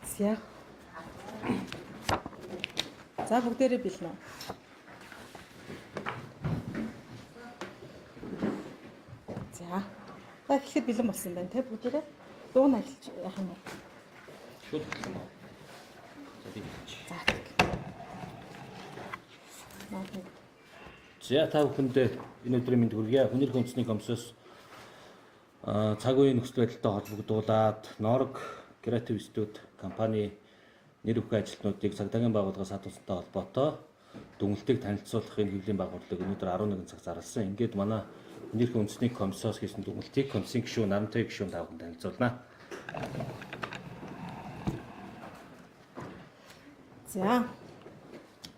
За. За бүгдээрээ бэлнэ. За. За эхлэхэд бэлэн болсон байна те бүгдээрээ. Дуун ажиллаж яах юм бэ? Шууд бэлэн байна. За би хэлж. За та бүхэндээ энэ өдрийн мэнд хүргье. Хүнэрх үндэсний комиссоос цаг үеийн нөхцөл байдалтай холбогдуулаад Норг Креатив Студи компани нэр бүхэн ажилтнуудыг цагдаагийн байгууллагаас хадгалсантай холбоотой дүгнэлтийг танилцуулахын хэвлэлийн байгууллага өнөөдөр 11 цаг зарласан. Ингээд манай Хүнэрх үндэсний комиссоос хийсэн дүгнэлтийг комиссийн гишүүн Нарантай гишүүн та бүхэнд танилцуулна. За.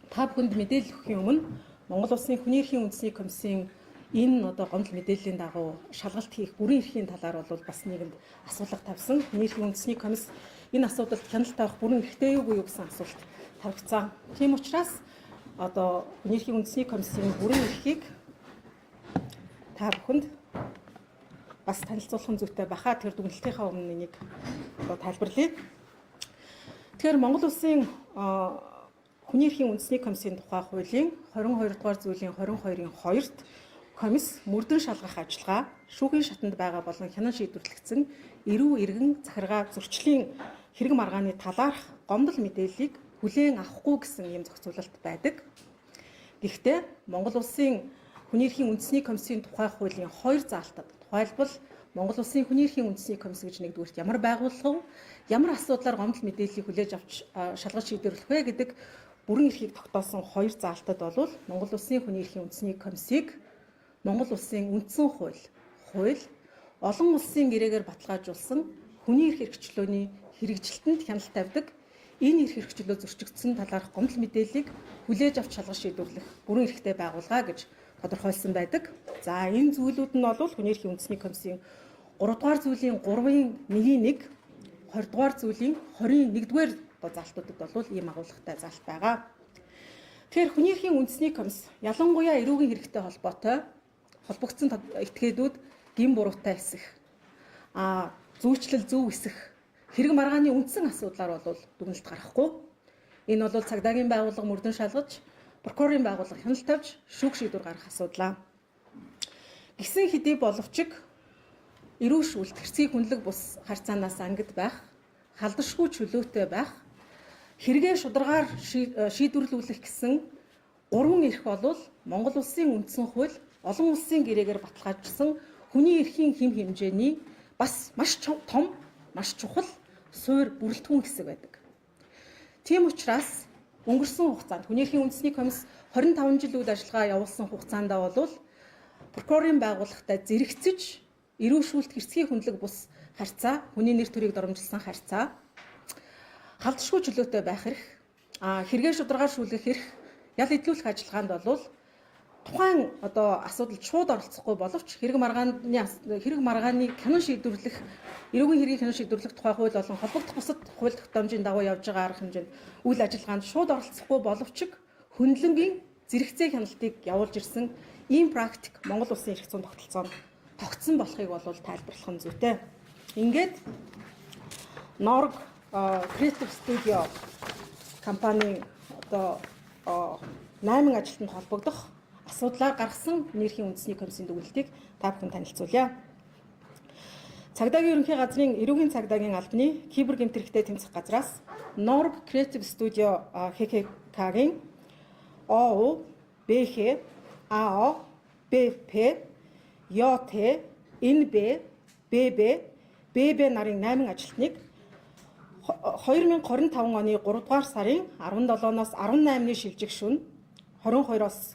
Та бүхэнд мэдээлэл өгөхийн өмнө Монгол Улсын Хүнэрхийн үндэсний комиссийн энэ гомдол мэдээллийн дагуу шалгалт хийх бүрэн эрхийн талаар бол бас нэгэнд асуулга тавьсан. Хүнэрхийн үндэсний комисс энэ асуудалд хяналт тавих бүрэн эрхтэй юу гэсэн асуулт тавигдсан. Тийм учраас Хүнэрхийн үндэсний комиссийн бүрэн эрхийг та бүхэнд бас танилцуулах зүйтэй баха. Тэр дүгнэлтийнхаа өмнө нэг тайлбарлая. Тэгэхээр Монгол Улсын Хүнэрхийн үндэсний комиссийн тухай хуулийн 22 дугаар зүйлийн 22-ын 2-т комисс мөрдөн шалгах ажиллагаа шүүхийн шатанд байгаа болон хянан шийдвэрлэгдсэн эрүү иргэн захиргаа зөрчлийн хэрэг маргааны талаарх гомдол мэдээллийг хүлээн авахгүй гэсэн ийм зохицуулалт байдаг. Гэхдээ Монгол Улсын Хүнэрхийн үндэсний комиссийн тухай хуулийн 2 заалтад тухайлбал Монгол Улсын Хүнэрхийн үндэсний комисс гэж нэгдүгürt ямар байгууллага, ямар асуудлаар гомдол мэдээллийг хүлээж авч шалгаж шийдвэрлэх вэ гэдэг бүрэн эрхийг тогтоосон 2 заалтад бол Монгол Улсын Хүнэрхийн үндэсний комиссийг Монгол Улсын үндсэн хууль, олон улсын гэрээгээр баталгаажуулсан хүний эрх хэрэгчлөөний хэрэгжилтэнд хяналт тавьдаг энэ эрх хэрэгчлөө зөрчигдсөн талаарх гомдол мэдээллийг хүлээж авч шалгаж шийдвэрлэх бүрэн эрхтэй байгууллага гэж тодорхойлсон байдаг. За энэ зүйлүүд нь бол Хүнэрхийн үндэсний комиссийн 3 дугаар зүйлийн 3-ын 1-ийн 1, 20 дугаар зүйлийн 20-ын 1-р заалтуудад бол ийм агуулгатай заалт байгаа. Тэгэхээр Хүнэрхийн үндэсний комисс ялангуяа эрүүгийн хэрэгтэй холбогдсон этгээдүүд гин буруутай эсэх, зүйчлэл зөв эсэх, хэрэг маргааны үндсэн асуудлаар бол дүгнэлт гаргахгүй. Энэ бол цагдаагийн байгууллага мөрдөн шалгаж, прокурорын байгууллага хяналт тавьж шүүх шийдвэр гаргах асуудлаа. Гисэн хэдий боловч эрүү шүүлт хэрцгий хүнлэг бус харьцаанаас ангид байх, халдашгүй чөлөөтэй байх, хэрэгээ шударгаар шийдвэрлүүлэх гэсэн 3 эрх бол Монгол Улсын үндсэн хууль олон улсын гэрээгээр баталгаажсан хүний эрхийн хэм хэмжээний бас маш том, маш чухал суурь бүрэлдэхүүн хэсэг байдаг. Тийм учраас өнгөрсөн хугацаанд Хүнэрхийн үндэсний комисс 25 жил үйл ажиллагаа явуулсан хугацаанд бол прокурорын байгууллагатай зэрэгцэж эрүү шүүлт хэрцгий хүнлэг бус харьцаа, хүний нэр төрийг доромжилсан харьцаа, халдшгүй чөлөөтэй байх эрх, хэрэгээ шударгаар шүүлгэх эрх, ял идлүүлэх ажиллагаанд бол тухайн асуудалд шууд оролцохгүй боловч хэрэг маргааны хянан шийдвэрлэх, эрүүгийн хэргийг хянан шийдвэрлэх тухай хууль болон холбогдох бусад хууль тогтоомжийн дагуу явж байгаа арга хэмжээнд үйл ажиллагаанд шууд оролцохгүй боловч хөндлөнгийн зэрэгцээ хяналтыг явуулж ирсэн ийм практик Монгол Улсын эрх зүйн тогтолцоонд тогтсон болохыг бол тайлбарлах нь зүйтэй. Ингээд Норг Креатив Студи компани 8 ажилтнанд холбогдох асуудлаар гаргасан Хүнэрхийн үндэсний комиссийн дүгнэлтийг та бүхэн танилцуулъя. Цагдаагийн ерөнхий газрын эрүүгийн цагдаагийн албаны кибер гэмтрэхтэй тэмцэх газраас Норг Креатив Студи ХКК-гийн ОО, БХ, АО, БП, ЙТ, НБ, ББ, ББ нарын 8 ажилтныг 2025 оны 3 дугаар сарын 17-ноос 18-ны шилжих шөнө 22-оос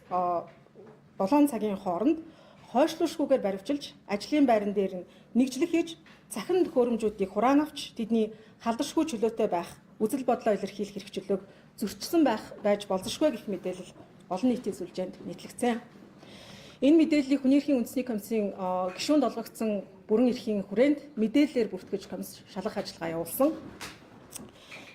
7 цагийн хооронд хойшлуушгүйгээр баривчилж ажлын байран дээр нэгжлэх хийж цахим төхөөрөмжүүдийг хураан авч тэдний халдашгүй чөлөөтэй байх, үзэл бодлоо илэрхийлэх хэрэгчлөөг зөрчсөн байж болзошгүй гэх мэдээлэл олон нийтийн сүлжээнд нийтлэгдсэн. Энэ мэдээллийг Хүнэрхийн үндэсний комиссийн гишүүнд олгогдсон бүрэн эрхийн хүрээнд мэдээллээр бүртгэж комисс шалгах ажиллагаа явуулсан.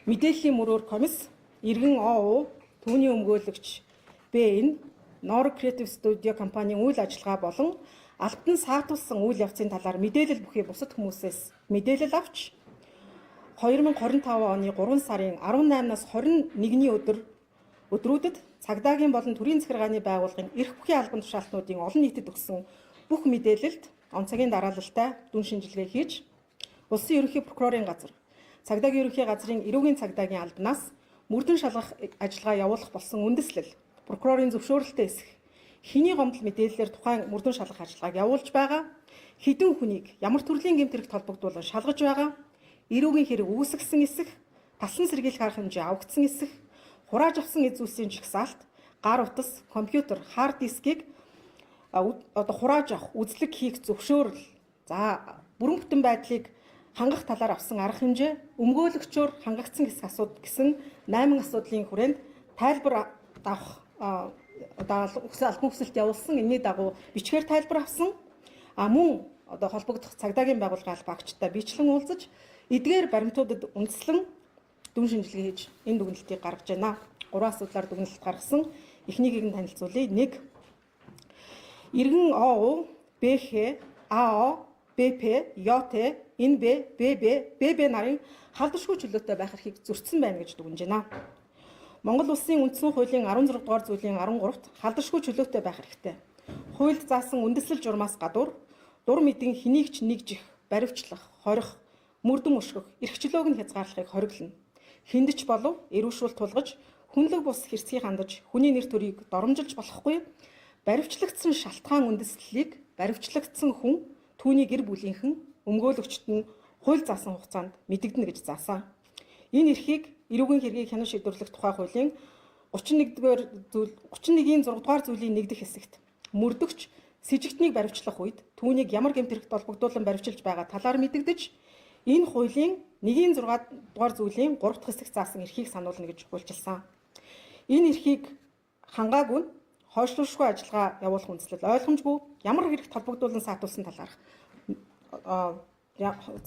Мэдээллийн мөрөөр комисс иргэн ОО, түүний өмгөөлөгч БН, Норг Креатив Студи компанийн үйл ажиллагаа болон албан саатуулсан үйл явцын талаар мэдээлэл бүхий бусад хүмүүсээс мэдээлэл авч 2025 оны 3 сарын 18-наас 21-ний өдрүүдэд цагдаагийн болон төрийн захиргааны байгууллагын эрх бүхий албан тушаалтнуудын олон нийтэд өгсөн бүх мэдээлэлд онцгийн дараалалтай дүн шинжилгээ хийж улсын ерөнхий прокурорын газар, цагдаагийн ерөнхий газрын эрүүгийн цагдаагийн албанаас мөрдөн шалгах ажиллагаа явуулах болсон үндэслэл, прокурорын зөвшөөрөлтөй эсэх хэний гомдол мэдээллээр тухайн мөрдөн шалгах ажиллагааг явуулж байгаа, хэдэн хүнийг ямар төрлийн гэмт хэрэгт холбогдуулан шалгаж байгаа, эрүүгийн хэрэг үүсгэсэн эсэх, талсан сэргийлэх арга хэмжээ авагдсан эсэх, хурааж авсан эд зүйлсийн жагсаалт, гар утас, компьютер, хард дискийг хурааж авах, үзлэг хийх зөвшөөрөл, за бүрэн бүтэн байдлыг хангах талаар авсан арга хэмжээ, өмгөөлөгчөөр хангагдсан гэсэн 8 асуудлын хүрээнд тайлбар авах албан хүсэлт явуулсан. Энэний дагуу бичгээр тайлбар авсан. Мөн холбогдох цагдаагийн байгууллагын албаагчтай бичлэн уулзаж эдгээр баримтуудад үндэслэн дүн шинжилгээ хийж энэ дүгнэлтийг гаргаж байна. 3 асуудлаар дүгнэлт гаргасан. Эхнийгийг нь танилцуулъя. 1. Иргэн ОУ, БХ, АО, БП, ЙТ, НБ, ББ нарын халдваршгүй чөлөөтэй байх эрхийг зөрчсөн байна гэж дүгнэж байна. Монгол Улсын үндсэн хуулийн 16 дугаар зүйлийн 13-т халдваршгүй чөлөөтэй байх хэрэгтэй. Хуульд заасан үндэслэл журмаас гадуур дур мэдэн хэнийг ч нэгжих, баривчлах, хорих, мөрдөн өшгөх, эрхчлөөг нь хязгаарлахыг хориглоно. Хүнд ч болов эрүүшүүл тулгаж, хүнлэг бус хэрцгий хандаж, хүний нэр төрийг доромжилж болохгүй. Баривчлагдсан шалтгаан үндэслэлийг баривчлагдсан хүн, түүний гэр бүлийнхэн, өмгөөлөгчт нь хууль заасан хугацаанд мэдэгдэнэ гэж заасан. Энэ эрхийг эрүүгийн хэргийг хянан шийдвэрлэх тухай хуулийн 31-ийн 6 дугаар зүйлийн 1 дэх хэсэгт мөрдөгч сэжигтнийг баривчлах үед түүнийг ямар гэмт хэрэгт холбогдуулан баривчилж байгаа талаар мэдэгдэж, энэ хуулийн 1-ийн 6 дугаар зүйлийн 3 дахь хэсэгт заасан эрхийг сануулна гэж хуульчилсан. Энэ эрхийг хангаагүй хойшлуулшгүй ажиллагаа явуулах үндслэл ойлгомжгүй ямар хэрэгт холбогдуулан саатуулсан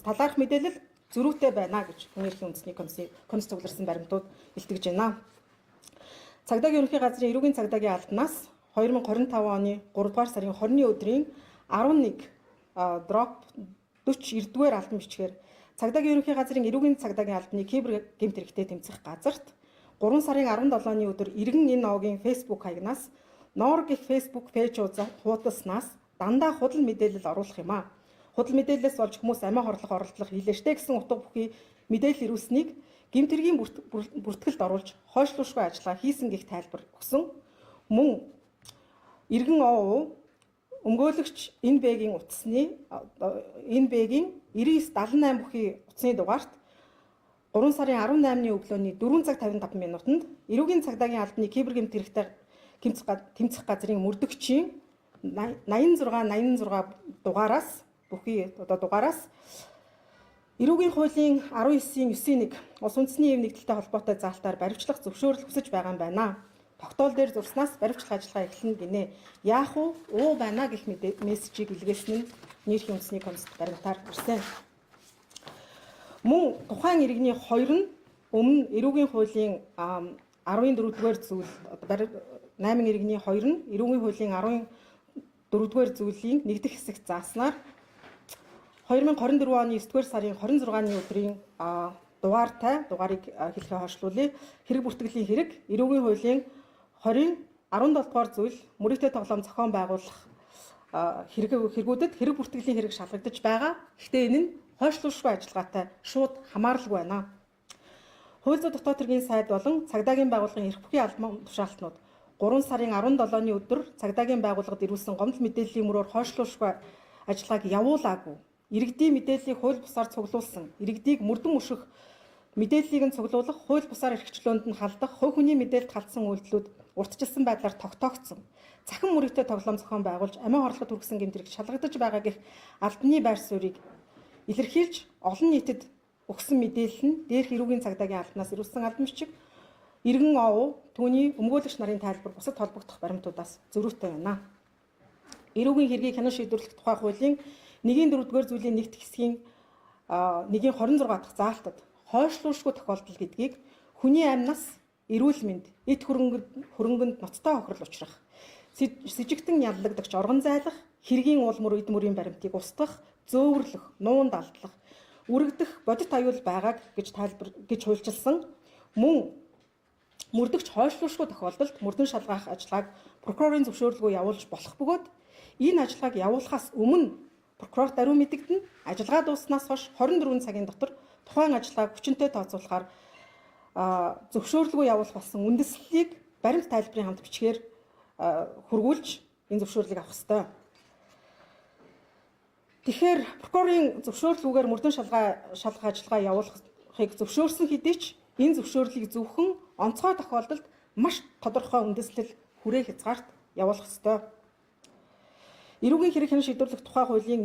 талаарх мэдээлэл зөрүүтэй байна гэж Хүний эрхийн үндэсний комисс цугларсан баримтууд илтгэж байна. Цагдаагийн ерөнхий газрын эрүүгийн цагдаагийн албанаас 2025 оны 3 дугаар сарын 20-ны өдрийн 11/40/9-р албан бичгээр цагдаагийн ерөнхий газрын эрүүгийн цагдаагийн албаны кибер гэмт хэрэгтээ тэмцэх газарт 3 сарын 17-ны өдөр иргэн энэ оогийн фейсбુક хаягнаас Ноор гэх фейсбુક пэйж хуудаснаас дандаа худал мэдээлэл оруулах юм а. Худал мэдээлэлээс болж хүмүүс амиа оролдлого хийлээ штэ гэсэн утга бүхий мэдээлэл ирүүлсэнийг гэмт хэргийн бүртгэлд оруулж хойшлуулшгүй ажиллагаа хийсэн гэх тайлбар өгсөн. Мөн иргэн ОУ өмгөөлөгч НБ-гийн утасны НБ-гийн 9978 бүхий утасны дугаарт 3 сарын 18-ны өглөөний 4 цаг 55 минутанд эрүүгийн цагдаагийн албаны кибер гэмт хэрэгтэй тэмцэх газрын мөрдөгчийн 86 дугаараас эрүүгийн хуулийн 19-ийн 9-ийн 1 улс үндэсний эв нэгдэлтэй холбоотой заалтаар баривчлах зөвшөөрөл хүсэж байгаа юм байна. Тогтоол дээр зурснаас баривчлах ажиллагаа эхэлнэ гинэ. Яах уу байна гэх мессежийг илгээсэн нь Хүний эрхийн үндэсний комиссд баримтаар ирсэн. Мөн тухайн иргэний 2 нь өмнө эрүүгийн хуулийн 14-р зүйл 8 иргэний 2 нь эрүүгийн хуулийн 14-р зүйлийн 1 дэх хэсэгт зааснаар 2024 оны 9-р сарын 26-ны өдрийн дугаарыг хэлхээ хойшлуулъя. Хэрэг бүртгэлийн хэрэг эрүүгийн хуулийн 20-17 дугаар зүйл мөрөгтэй тоглоом зохион байгуулах хэрэгүүдэд хэрэг бүртгэлийн хэрэг шалгагдаж байгаа. Гэхдээ энэ нь хойшлуулшгүй ажиллагаатай шууд хамааралгүй байна. Хууль зүйн дотоод хэргийн сайд болон цагдаагийн байгууллагын эрх бүхий албан тушаалтнууд 3 сарын 17-ны өдөр цагдаагийн байгууллагад ирүүлсэн гомдол мэдээллийн мөрөөр хойшлуулшгүй ажиллагааг явуулаагүй. Иргэдийн мэдээллийг хууль бусаар цуглуулсан, иргэдийг мөрдөн өшгөх мэдээллийг нь цуглуулах, хууль бусаар эрхчлөөнд нь халдах, хувь хүний мэдээлэлд халдсан үйлдэлүүд урьдчилсан байдлаар тогтоогдсон. Цахим мөрөгтэй тоглоом зохион байгуулж, амиа хорлоход хүргэсэн гэмтрийг шалгагдаж байгаа гэх албаны байр суурийг илэрхийлж, олон нийтэд өгсөн мэдээлэл нь дээрх эрүүгийн цагдаагийн албанаас ирүүлсэн албан бичиг, иргэн ОУ, түүний өмгөөлөгч нарын тайлбар бусад холбогдох баримтуудаас зөрүүтэй байна. Эрүүгийн хэргийг хянан шийдвэрлэх тухай хуулийн 1-4-р зүйлийн 1 дэх хэсгийн 1-ийн 26 дахь заалтад хойшлуулшгүй тохиолдол гэдгийг хүний амьнаас эрүүл мэнд, эд хөрөнгөнд ноцтой хохирол учрах, сэжигтэн яллагдагч оргон зайлах, хэргийн уул мөр эд мөрийн баримтыг устгах, зөөвөрлөх, нуунд алдлах, үргэлдэх бодит аюул байгааг гэж хуульчилсан мөн мөрдөгч хойшлуулшгүй тохиолдолд мөрдөн шалгах ажиллагааг прокурорын зөвшөөрлгүй явуулж болох бөгөөд энэ ажиллагааг явуулахаас өмнө прокурор даруй мэдэгдэн ажиллагаа дууснаас хойш 24 цагийн дотор тухайн ажиллагааг хүчинтэй тооцоолохоор зөвшөөрлгүй явуулах болсон үндэслэлийг баримт тайлбарын хамт бичгээр хургуулж энэ зөвшөөрлийг авах ёстой. Тэгэхээр прокурорын зөвшөөрлгүйгээр мөрдөн шалгах ажиллагаа явуулахыг зөвшөөрсөн хэдий ч энэ зөвшөөрлийг зөвхөн онцгой тохиолдолд маш тодорхой үндэслэл хүрээ хязгаарт явуулах ёстой. Эрүүгийн хэрэг хянан шийдвэрлэх тухай хуулийн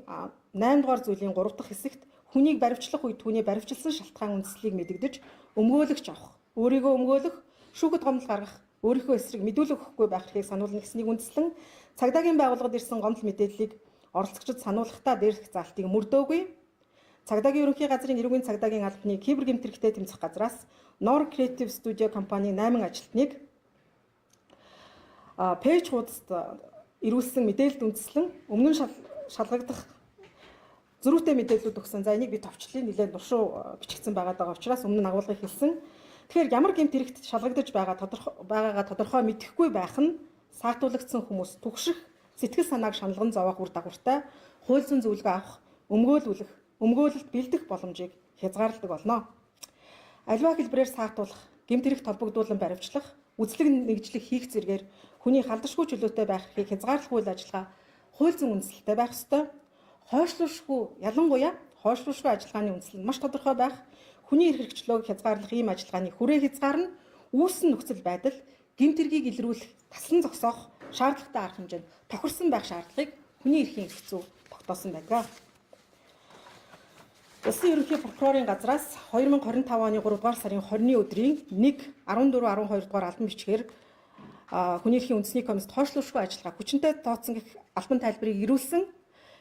8 дугаар зүйлийн 3 дахь хэсэгт хүнийг баривчлах үед түүний баривчилсан шалтгаан үндэслэлийг мэдэгдэж өмгөөлөгч авах, өөрийгөө өмгөөлөх, шүүхэд гомдол гаргах, өөрийнхөө эсрэг мэдүүлэг өгөхгүй байх эрхийг сануулна гэснийг үндэслэн цагдаагийн байгууллагад ирсэн гомдол мэдээллийг оролцогчид сануулгахдаа дээрх заалтыг мөрдөөгүй. Цагдаагийн ерөнхий газрын эрүүгийн цагдаагийн албаны кибер гэмтэрхтэй тэмцэх газраас Nor Creative Studio компани 8 ажилтныг пэйж хуудасд ирүүлсэн мэдээлэлд үндэслэн өмнө нь шалгагдах зөрүүтэй мэдээллүүд өгсөн. За энийг би товчлын нэлээд дуршуу бичигдсэн байгаа учраас өмнө нь агуулгыг хэлсэн. Тэгэхээр ямар гэмт хэрэгт шалгагдаж байгаагаа тодорхой мэдэхгүй байх нь саатуулагдсан хүмүүс түгших сэтгэл санааг шаналган зовоох үр дагавартай хууль зүйн зөвлөгөө авах, өмгөөлөлт бэлдэх боломжийг хязгаарладаг болно. Аливаа хэлбэрээр саатуулах, гэмт хэрэгт холбогдуулан баривчлах, үзлэг нэгжлэх хийх зэргээр хүний халдашгүй чөлөөтэй байх эрхийг хязгаарлах үйл ажиллагаа хууль зүйн үндэслэлтэй байх ёстой. Ялангуяа хойшлуулшгүй ажиллагааны үндэслэл маш тодорхой байх, хүний эрх хэрэгчлөөг хязгаарлах ийм ажиллагааны хүрээ хязгаар нь үүссэн нөхцөл байдал гэмт хэргийг илрүүлэх, таслан зогсоох шаардлагатай арга хэмжээнд тохирсон байх шаардлагыг хүний эрхийн эрх зүй тогтоосон байдаг. Улсын ерөнхий прокурорын газраас 2025 оны 3 дугаар сарын 20-ны өдрийн 1-14-12 дугаар албан бичгээр хүний эрхийн үндэсний комиссд хойшлуулшгүй ажиллагаа хүчинтэй тооцсон гэх албан тайлбарыг ирүүлсэн.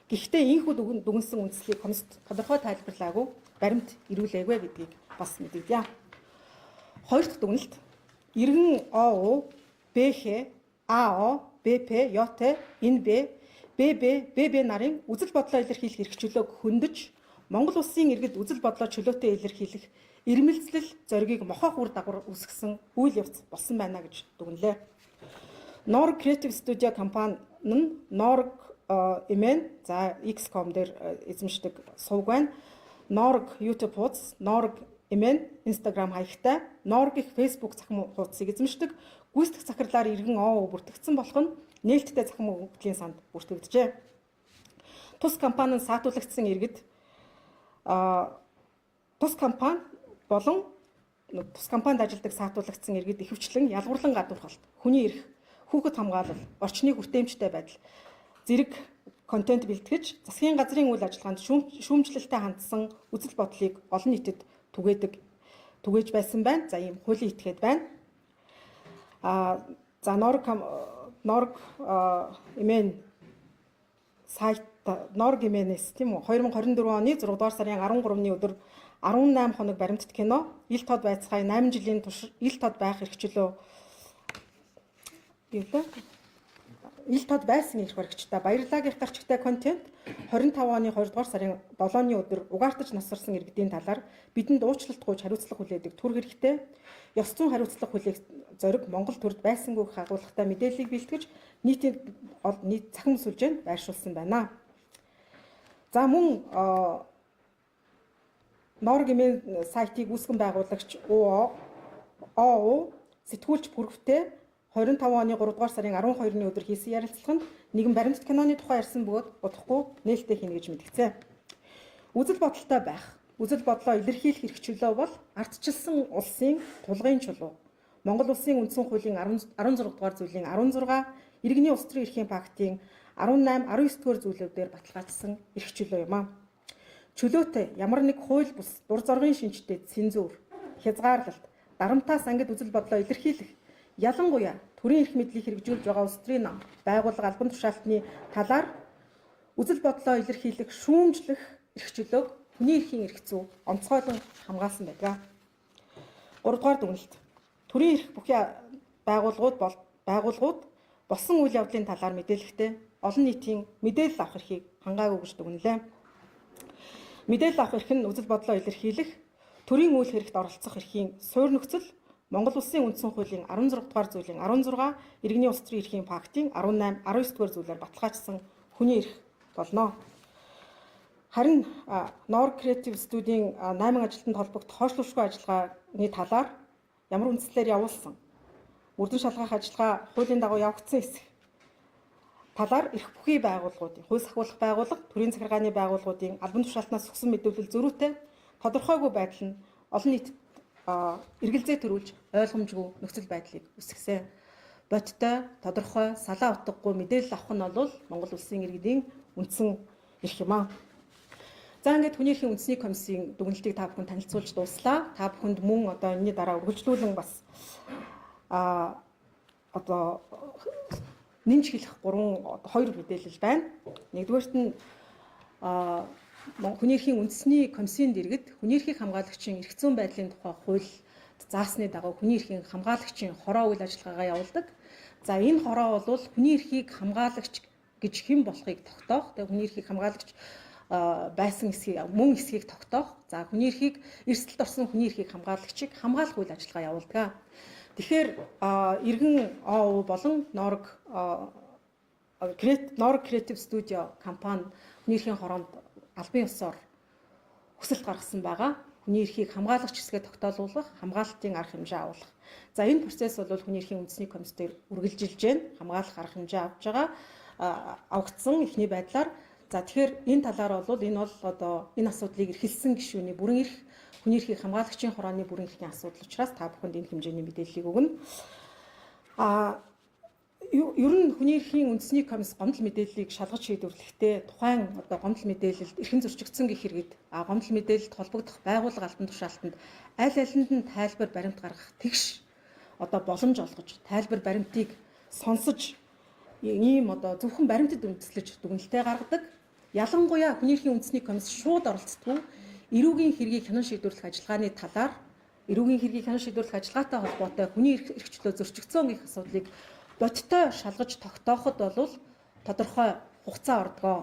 Гэхдээ ийхүү дүгнсэн үндэслэлийг комиссд тодорхой тайлбарлаагүй, баримт ирүүлээгүй гэдгийг бас мэдэгдэе. Хоёр дахь дүгнэлт иргэн ОУ, БХ, АО, БП, ЙТ, НБ, ББ нарын үзэл бодлоо илэрхийлэх эрх чөлөөг хөндөж Монгол улсын иргэд үзэл бодлоо чөлөөтэй илэрхийлэх ирмэлцлэл зоригийг мохоох үр дагавар үүсгэсэн үйл явц болсон байна гэж дүгнэлээ. Nor Creative Studio компани нь Norg Emen за X.com дээр эзэмшдэг сувг байна. Norg YouTube хуудас, Norg Emen Instagram хаягтай, Norg их Facebook цахим хуудсыг эзэмшдэг. Гүйцэтгэх захирлаар иргэн ОО бүртгэгдсэн болох нь нээлттэй цахим хөгжлийн санд бүртгэгдэжээ. Тус компани нь саатуулагдсан иргэд тус компани болон тус компанид ажилладаг саатуулагдсан иргэд ихэвчлэн ялгуурлан гадуурхалт, хүний эрх, хүүхэд хамгаалал, орчны хүртээмжтэй байдал, зэрэг контент бэлтгэж, засгийн газрын үйл ажиллагаанд шүүмжлэлтэй хандсан үзэл бодлыг олон нийтэд түгээж байсан байна. За ийм хуулийн этгээд байна. За Norg Emen сайт Norg Emen-с тийм үү 2024 оны 6 дугаар сарын 13-ны өдөр 18 хоног баримтат кино, ил тод байцгаая 8 жилийн турш ил тод байх эрхчлөө ил тод байсан эрх баригчтай баярлалаа гэх гарчигтай контент 25 оны 2 дугаар сарын 7-ны өдөр угаартаж насарсан иргэдийн талаар бидэнд уучлалт гуйж хариуцлага хүлээдэг түр хэрэгтэй ёс зүйн хариуцлага хүлээх зориг Монгол төрд байсангүй агуулгатай мэдээллийг бэлтгэж нийт цахим сүлжээнд байршуулсан байна. За мөн Norg Emen сайтыг үүсгэн байгуулагч ОО сэтгүүлч бүргэвтэй 25 оны 3 дугаар сарын 12-ны өдөр хийсэн ярилцлаганд нэгэн баримтат киноны тухай ярьсан бөгөөд удахгүй нээлттэй хийнэ гэж мэдгцээ. Үзэл бодолтой байх, үзэл бодлоо илэрхийлэх эрх чөлөө бол ардчилсан улсын тулгын чулуу. Монгол улсын үндсэн хуулийн 16 дугаар зүйлийн 16, иргэний улс төрийн эрхийн пактын 18, 19 дугаар зүйлүүдээр баталгаажсан эрх чөлөө юм а. Чөлөөтэй ямар нэг хууль бус, дур зоргын шинжтэй цензур, хязгаарлалт, дарамтаас ангид үзэл бодлоо илэрхийлэх, ялангуяа төрийн эрх мэдлийг хэрэгжүүлж байгаа улс төрийн нам, байгууллага албан тушаалтны талаар үзэл бодлоо илэрхийлэх, шүүмжлэх эрх чөлөөг хүний эрхийн эрх зүй онцгойлон хамгаалсан байдаг. 3 дугаар дүгнэлт. Төрийн эрх бүхий байгууллагууд болсон үйл явдлын талаар мэдээлэхдээ олон нийтийн мэдээлэл авах эрхийг хангаагүй гэж дүгнэлээ. Мэдээлэл авах эрх нь үзэл бодлоо илэрхийлэх, төрийн үйл хэрэгт оролцох эрхийн суурь нөхцөл, Монгол Улсын үндсэн хуулийн 16 дугаар зүйлийн 16, иргэний улс төрийн эрхийн фактын 18, 19 дугаар зүйлээр баталгаажсан хүний эрх болно. Харин Норг Креатив студийн 8 ажилтнанд холбогдох хойшлуулшгүй ажиллагааны талаар ямар үндслээр явуулсан үрдэн шалгах ажиллагаа хуулийн дагуу явагдсан хэсэг талаар эрх бүхий байгууллагуудын, хууль сахиулах байгууллага, төрийн захиргааны байгууллагуудын албан тушаалтнаас өгсөн мэдүүлэл зөрүүтэй тодорхойгүй байдал нь олон нийтэд эргэлзээ төрүүлж ойлгомжгүй нөхцөл байдлыг үүсгэсэн. Бодтой, тодорхой, салаа утгагүй мэдээлэл авах нь бол Монгол Улсын иргэдийн үндсэн эрх юм аа. За ингээд хүний эрхийн үндэсний комиссийн дүгнэлтийг та бүхэн танилцуулж дууслаа. Та бүхэнд мөн одоо энэний дараа үргэлжлүүлэн бас одоо нэмж хэлэх 2 мэдээлэл байна. Нэгдүгээрт нь хүний эрхийн үндэсний комиссийн дэргэд хүний эрхийг хамгаалагчийн эрх зүйн байдлын тухай хуульд заасны дагуу хүний эрхийн хамгаалагчийн хороо үйл ажиллагаагаа явуулдаг. За энэ хороо бол хүний эрхийг хамгаалагч гэж хэн болохыг тогтоох, тэгээ хүний эрхийг хамгаалагч байсан мөн эсхийг тогтоох. За хүний эрхийг эрсдэлд орсон хүний эрхийг хамгаалагчийг хамгаалах үйл ажиллагаа явуулдаг. Тэгэхээр иргэн ООУ болон Норг Креатив студио компани хүний эрхийн хороонд албан ёсоор хүсэлт гаргасан байгаа. Хүний эрхийг хамгаалагч хэсгээ тогтоолуулах, хамгаалалтын арга хэмжээ авуулах. За энэ процесс бол хүний эрхийн үндэсний комиссээр үргэлжилж байна. Хамгаалах арга хэмжээ авж байгаа авагдсан эхний байдлаар. За тэгэхээр энэ талаар бол энэ бол одоо энэ асуудлыг эрхэлсэн гишүүний бүрэн эрх, хүний эрхийг хамгаалагчийн хорооны бүрэн эрхийн асуудал учраас та бүхэнд энэ хэмжээний мэдээллийг өгнө. Ер нь хүний эрхийн үндэсний комисс гомдол мэдээллийг шалгаж шийдвэрлэхдээ тухайн одоо гомдол мэдээлэлд эрхэн зөрчигдсөн гэх хэрэгэд гомдол мэдээлэлд холбогдох байгууллага албан тушаалтанд аль алинд нь тайлбар баримт гаргах тэгш одоо боломж олгож тайлбар баримтыг сонсож ийм одоо зөвхөн баримтад үндэслэж дүгнэлтээ гаргадаг. Ялангуяа хүний эрхийн үндэсний комисс шууд оролцдог эрүүгийн хэргийг хянан шийдвэрлэх ажиллагааны талаар эрүүгийн хэргийг хянан шийдвэрлэх ажиллагаатай холбоотой хүний эрхчлөө зөрчигдсөн гэх асуудлыг бодтой шалгаж тогтооход бол тодорхой хугацаа ордгоо.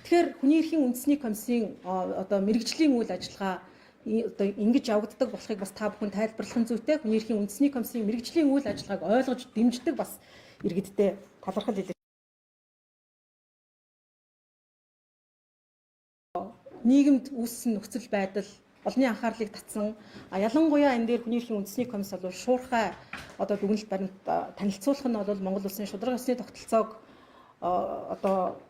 Тэгэхээр хүний эрхийн үндэсний комиссийн одоо мэрэгжлийн үйл ажиллагаа одоо ингэж явагддаг болохыг бас та бүхэн тайлбарлах зүйтэй. Хүний эрхийн үндэсний комиссийн мэрэгжлийн үйл ажиллагааг ойлгож дэмждэг бас иргэдтэй талархал хэлээ. Нийгэмд үүссэн нөхцөл байдал олонний анхаарлыг татсан. Ялангуяа энэ дээр хүний эрхийн үндэсний комисс бол шуурхай одоо дүгнэлт баримт танилцуулах нь бол Монгол Улсын шударга ёсны тогтолцоог одоо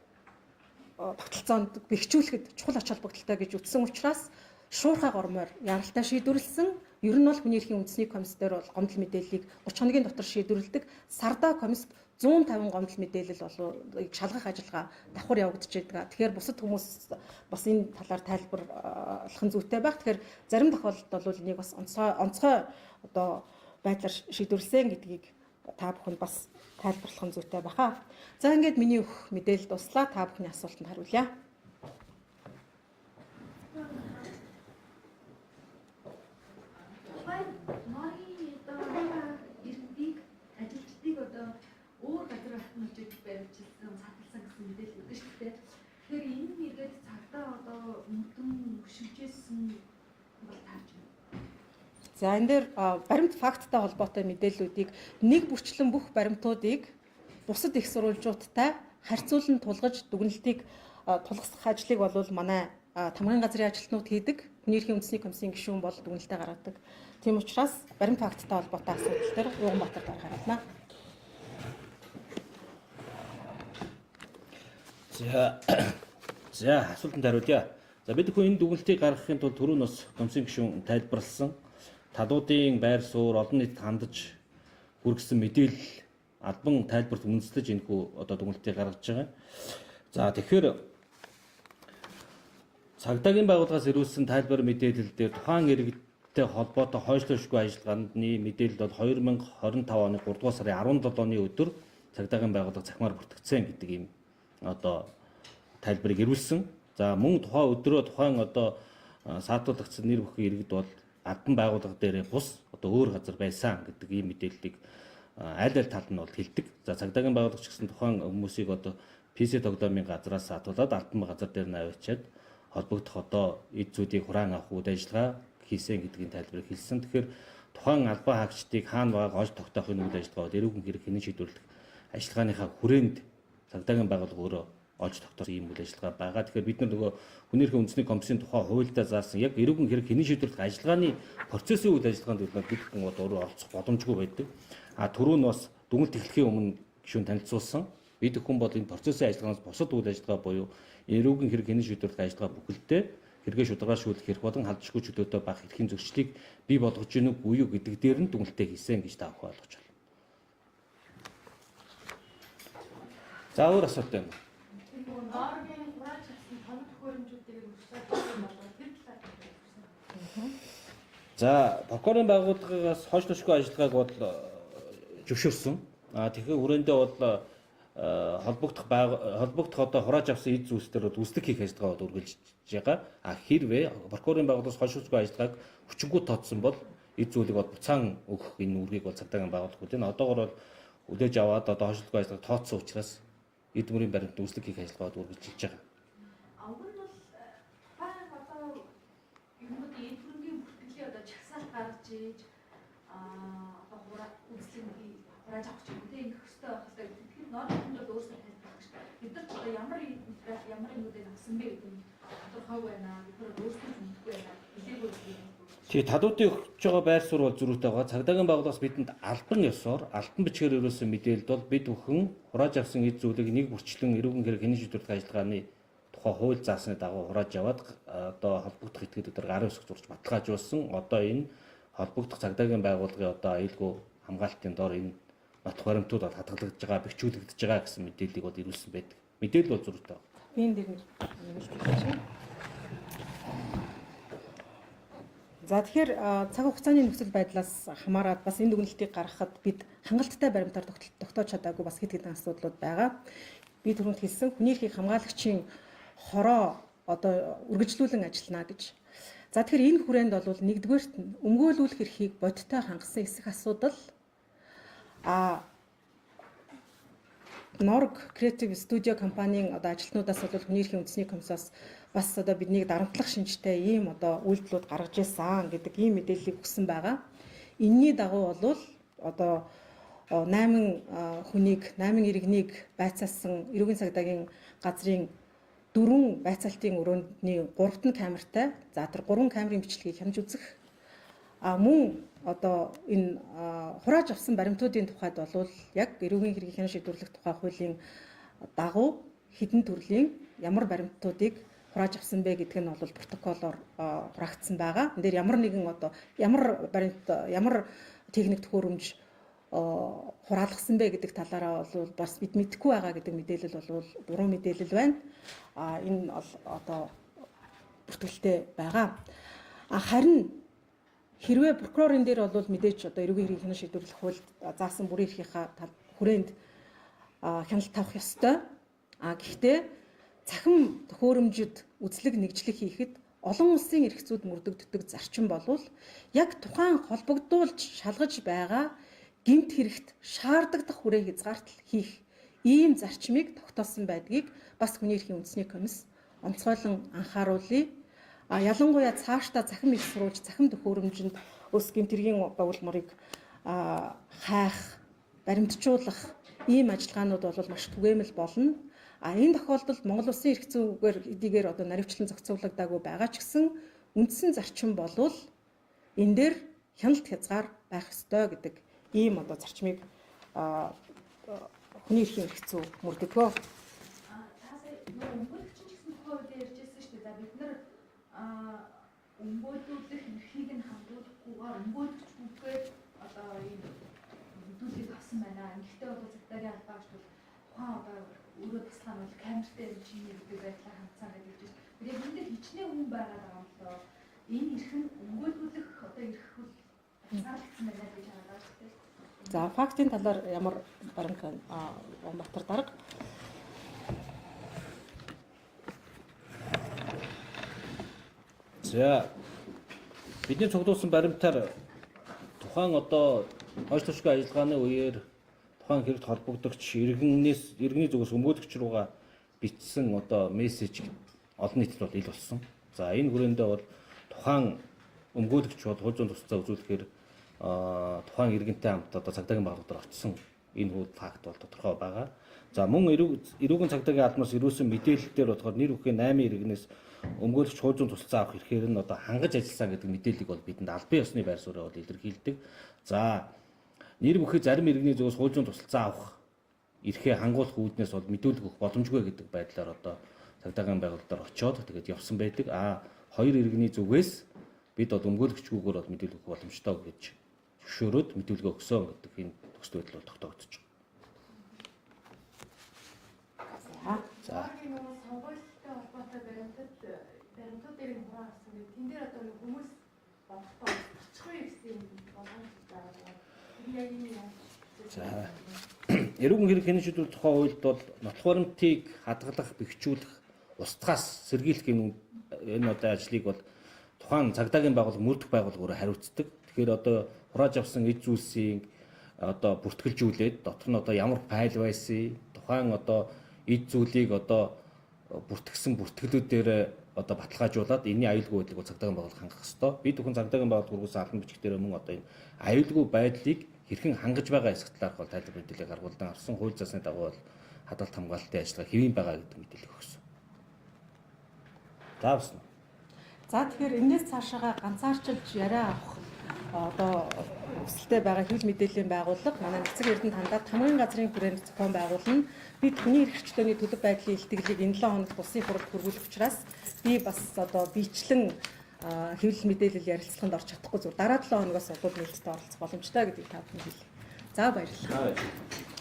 тогтолцоонд бэхжүүлэхэд чухал ач холбогдолтой гэж үзсэн учраас шуурхай гормоор яралтай шийдвэрлсэн. Ер нь бол хүний эрхийн үндэсний комисс дээр бол гомдол мэдээллийг 30 хоногийн дотор шийдвэрлэдэг. Сардаа комисс 150 гомдол мэдээлэл болыг шалгах ажиллагаа давхар явагдаж байдаг. Тэгэхээр бусад хүмүүс бас энэ талаар тайлбарлах зүйтэй байх. Тэгэхээр зарим тохиолдолд бол энийг бас онцгой одоо байдлаар шийдвэрлсэн гэдгийг та бүхэнд бас тайлбарлах зүйтэй байхаа. За ингээд миний өгөх мэдээлэл дуслаа. Та бүхний асуултанд хариулъя. Өөр газар ахмалчид баримтжилсан, цаталсан гэсэн мэдээлэл өгдөө шүү дээ. Тэгэхээр энэ нэгэд цагдаа одоо мөрдөн хөшигжсэн бол таарч байна. За энэ дээр баримт факттай холбоотой мэдээллүүдийг нэг бүрчлэн бүх баримтуудыг бусад их сурвалжуудтай харьцуулан тулгаж дүгнэлтийг тулгасгах ажлыг бол манай тамгын газрын ажилтнууд хийдэг. Хүний эрхийн үндэсний комиссийн гишүүн бол дүгнэлтээ гаргадаг. Тийм учраас баримт факттай холбоотой асуудал дээр Уганбаатар дарга хариулна. За асуултанд хариулъя. За бид хүн энэ дүгнэлтийг гаргахын тулд түрүүн бас комиссийн гишүүн тайлбарласан талуудын байр суурь олон нийтэд хандаж хүргэсэн мэдээлэл албан тайлбарт үндэслэж энэхүү одоо дүгнэлтийг гаргаж байгаа. За тэгэхээр цагдаагийн байгууллагаас ирүүлсэн тайлбар мэдээлэл дээр тухайн иргэдтэй холбоотой хойшлуулшгүй ажиллагааны мэдээлэл бол 2025 оны 3 дугаар сарын 17-ны өдөр цагдаагийн байгууллага захимаар бүртгэгдсэн гэдэг ийм одоо тайлбарыг ирүүлсэн. За мөн тухайн өдрөө тухайн одоо саатуулгдсан нэр бүхий иргэд бол албан байгууллага дээр бус одоо өөр газар байсан гэдэг ийм мэдээллийг аль аль талд нь бол хэлдэг. За цагдаагийн байгууллагч гэсэн тухайн хүмүүсийг одоо PC тоглоомын газраас саатуулаад албан газар дээр нь авчиад холбогдох одоо эд зүйдийг хураан авах үйл ажиллагаа хийсэн гэдгийг тайлбар хэлсэн. Тэгэхээр тухайн албан хаагчдыг хаана байгааг олж тогтоохын үйл ажиллагаа эрүүгийн хэрэг хянан шийдвэрлэх ажиллагааныхаа хүрээнд цагдаагийн байгууллага өөрөө олж тогтоосон ийм үйл ажиллагаа байгаа. Тэгэхээр бид нар нөгөө хүний эрхийн үндэсний комиссийн тухай хуульдаа заасан яг эрүүгийн хэрэг хянан шийдвэрлэх ажиллагааны процессын үйл ажиллагаанд бид хүн өөрөө оролцох боломжгүй байдаг. Түрүү нь бас дүгнэлт эхлэхийн өмнө гишүүн танилцуулсан. Бид хүн бол энэ процессын ажиллагаанаас бусад үйл ажиллагаа буюу эрүүгийн хэрэг хянан шийдвэрлэх ажиллагаа бүхэлдээ хэрэгээ шударгаашуулах хэрэг болон халдшгүй чөлөөтэй байх эрхийн зөрчлийг бий болгож гинүү буюу гэдэг дээр нь дүгнэлтээ хийсэн гэж та бүхэн ойлгож байна. За өөр асуулт байна. Оргийн хурааж авсан тоног төхөөрөмжүүдийг өргөжлөж болох тэр талаар. За прокурорын байгууллагаас хойшлошгүй ажиллагааг бол зөвшөөрсөн. Тэгэхээр хүрээндээ бол холбогдох одоо хурааж авсан эд зүйлсээр бол үслэг хийх ажиллагаа үргэлжлэж байгаа. Хэрвээ прокурорын байгууллагаас хойшлошгүй ажиллагааг хүчингү тооцсон бол эд зүйлийг бол буцаан өгөх энэ үргийг бол цагдаагийн байгууллага үдэн одоогоор бол үдээж аваад одоо хойшлошгүй ажиллагаа тооцсон учраас эд мөрийн баримт үслэг хийх ажиллагаа үргэлжлэж байгаа. Уг нь бол одоо юм уу эд мөрийн бүртгэлийн одоо чагсаалт гаргаж ийж одоо үслэг хурааж авах ч юм уу тийм хөстэй байх хэрэгтэй. Тэгэхээр нормын бол өөрсдөө тайлбарлах шүү дээ. Бид нар ч одоо ямар юмнуудыг авсан бэ гэдэг нь тодорхой байна. Бид нар өөрсдөө мэдгүй байна. Билээгүй юм. Тэгээ талуудын өгч байгаа байр суурь бол зөрүүтэй байгаа. Цагдаагийн байгууллагаас бидэнд албан ёсоор алтан бичгээр өрөөсөн мэдээлэлд бол бид бүхэн хурааж авсан эд зүйлийг нэг бүрчлэн эрүүгийн хэрэг хянан шийдвэрлэх ажиллагааны тухай хууль заасны дагуу хурааж аваад одоо холбогдох этгээдүүдээр гарын үсэг зурж баталгаажуулсан. Одоо энэ холбогдох цагдаагийн байгууллагын одоо аюулгүй хамгаалтын доор энэ нот баримтууд бол хадгалагдж байгаа, бичүүлэгдэж байгаа гэсэн мэдээллийг бол ирүүлсэн байдаг. Мэдээлэл бол зөрүүтэй байна. Энэ дээр нэг хэлчихье. За тэгэхээр цаг хугацааны нөхцөл байдлаас хамаарат бас энэ дүгнэлтийг гаргахад бид хангалттай баримтаар тогтоож чадаагүй бас хэд хэдэн асуудлууд байгаа. Би түрүүнд хэлсэн хүний эрхийг хамгаалагчийн хороо одоо үргэлжлүүлэн ажиллана гэж. За тэгэхээр энэ хүрээнд бол нэгдүгээрт нь өмгөөлүүлэх эрхийг бодиттой хангасан эсэх асуудал Норг Creative Studio компанийн одоо ажилтнуудаас бол хүний эрхийн үндэсний комиссаас бас одоо биднийг дарамтлах шинжтэй ийм одоо үйлдэлүүд гаргаж ирсэн гэдэг ийм мэдээллийг өгсөн байгаа. Энийний дагуу бол одоо 8 иргэнийг байцаасан эрүүгийн цагдаагийн газрын 4 байцаалтын өрөөний 3 камертай. За тэр 3 камерын бичлэгийг хянаж үзэх. Мөн одоо энэ хурааж авсан баримтуудын тухайд бол яг эрүүгийн хэргийг хянан шийдвэрлэх тухай хуулийн дагуу хэдэн төрлийн ямар баримтуудыг хурааж авсан бэ гэдг нь бол протоколоор хураагдсан байгаа. Энэ дээр ямар нэгэн одоо ямар баримт ямар техник төхөөрөмж хураалгасан бэ гэдэг талаараа бол бас бид мэдэхгүй байгаа гэдэг мэдээлэл бол буруу мэдээлэл байна. Энэ бол одоо бүртгэлтэй байгаа. Харин хэрвээ прокурорын дээр бол мэдээж одоо эрүүгийн хэргийг хянан шийдвэрлэх хуульд заасан бүрийн эрхийнхаа хүрээнд хяналт тавих ёстой. Гэхдээ цахим төхөөрөмжөд үзлэг нэгжлэг хийхэд олон улсын эрх зүйд мөрдөгддөг зарчим болвол яг тухайн холбогдуулж шалгаж байгаа гэмт хэрэгт шаардагдах хүрээ хязгаартал хийх ийм зарчмыг тогтоосон байдгийг бас хүний эрхийн үндэсний комисс онцгойлон анхааруулъя. Ялангуяа цаашдаа захин их сурвалж захин төхөөрөмжөнд ус гэмтэргийн байгуулмарыг хайх, баримтжуулах ийм ажиллагаанууд бол маш түгээмэл болно. Энэ тохиолдолд Монгол Улсын эрх зүйгээр эдгээр одоо наривчлан зохицуулагдаагүй байгаа ч гэсэн үндсэн зарчим болвол энэ дээр хяналт хязгаар байх ёстой гэдэг ийм одоо зарчмыг хүний эрхийн эрх зүй мөрдөгөө. Өмгөөлүүлэх эрхийг нь хамруулахгүйгээр өмгөөлөгч бүгдээ одоо ийм мэдүүлгийг авсан байна. Гэхдээ одоо цагдаагийн албаагч бол тухайн одоо өөрөө туслах нь камертай чиний гэдэг байдлаар хандсан гэдэг чинь. Тэгээд энэ дээр хичнээн хүн байгаад байгаа юм лөө. Энэ эрх нь өмгөөлүүлэх одоо эрх бол хязгаарлагдсан байна гэж хараад байна. За фактын талаар ямар баримт Батар дарга. За бидний цуглуулсан баримтаар тухайн одоо хойшлошгүй ажиллагааны үеэр тухайн хэрэгт холбогдогч иргэний зүгээс өмгөөлөгч рүүгээ бичсэн одоо мессеж олон нийтэд бол ил болсон. За энэ хүрээндээ бол тухайн өмгөөлөгч бол хууль зүйн тусалцаа үзүүлэхээр тухайн иргэнтэй хамт одоо цагдаагийн байгууллагаар очсон энэ хууль факт бол тодорхой байгаа. За мөн эрүүгийн цагдаагийн албанаас ирүүлсэн мэдээлэл дээр болохоор нэр бүхийн 8 иргэнээс өмгөөлөгч хууль зүйн тусалцаа авах эрхээр нь одоо хангаж ажилласан гэдэг мэдээллийг бол бидэнд албан ёсны байр суурьаар бол илэрхийлдэг. За нэр бүхий зарим иргэний зүгээс хууль зүйн тусалцаа авах эрхээ хангуулах үүднээс бол мэдүүлэг өгөх боломжгүй гэдэг байдлаар одоо цагдаагийн байгууллагаар очиод тэгээд явсан байдаг. Хоёр иргэний зүгээс бид бол өмгөөлөгчгүйгээр бол мэдүүлэг өгөх боломжтой гэж зөвшөөрөөд мэдүүлгээ өгсөн гэдэг энэ төсөл байдал бол тогтоогдож байгаа. За. Сонгуультай холбоотой баримтуудыг хураасан гэдэг. Тэн дээр одоо хүмүүс бодохдоо очихгүй гэсэн боломж байгаа. За. Эрүүгийн хэрэг хэний шийдвэр тухай хуульд бол нотлох баримтыг хадгалах, бэхжүүлэх, устгахаас сэргийлэх энэ одоо ажлыг бол тухайн цагдаагийн байгууллага мөрдөх байгууллагаараа хариуцдаг. Тэгэхээр одоо хурааж авсан эд зүйлсийн одоо бүртгэлжүүлээд дотор нь одоо ямар файл байсан, тухайн одоо эд зүйлийг одоо бүртгэсэн бүртгэлүүдээр одоо баталгаажуулаад энэний аюулгүй байдлыг цагдаагийн байгууллага хангах ёстой. Бид бүхэн цагдаагийн байгууллага хүргүүлсэн албан бичгээр мөн одоо энэ аюулгүй байдлыг хэрхэн хангаж байгаа хэсэг талаарх бол тайлбар мэдээлэл гаргуулсан авсан. Хууль засны дагуу бол хадгалт хамгаалтын ажиллагаа хэвийн байгаа гэдэг мэдээлэл өгсөн. За басна. За тэгэхээр энэс цаашаага ганцаарчилж яриа авах одоо өсөлттэй байгаа хэвлэл мэдээллийн байгууллага манай Нацаг Эрдэнэ хандаад хамгийн газрын хүрээнд зохион байгуулна. Бид хүний эрхчлөөний төлөв байдлын илтгэлийг энэ 7 хоногт улсын хурлд хүргүүлэх учраас би бас одоо бичлэн хэвлэл мэдээлэл ярилцлаганд орж чадахгүй зүгээр дараа 7 хоногоос бол нээлттэй оролцох боломжтой гэдгийг та бүхэн хэлье. За баярлалаа.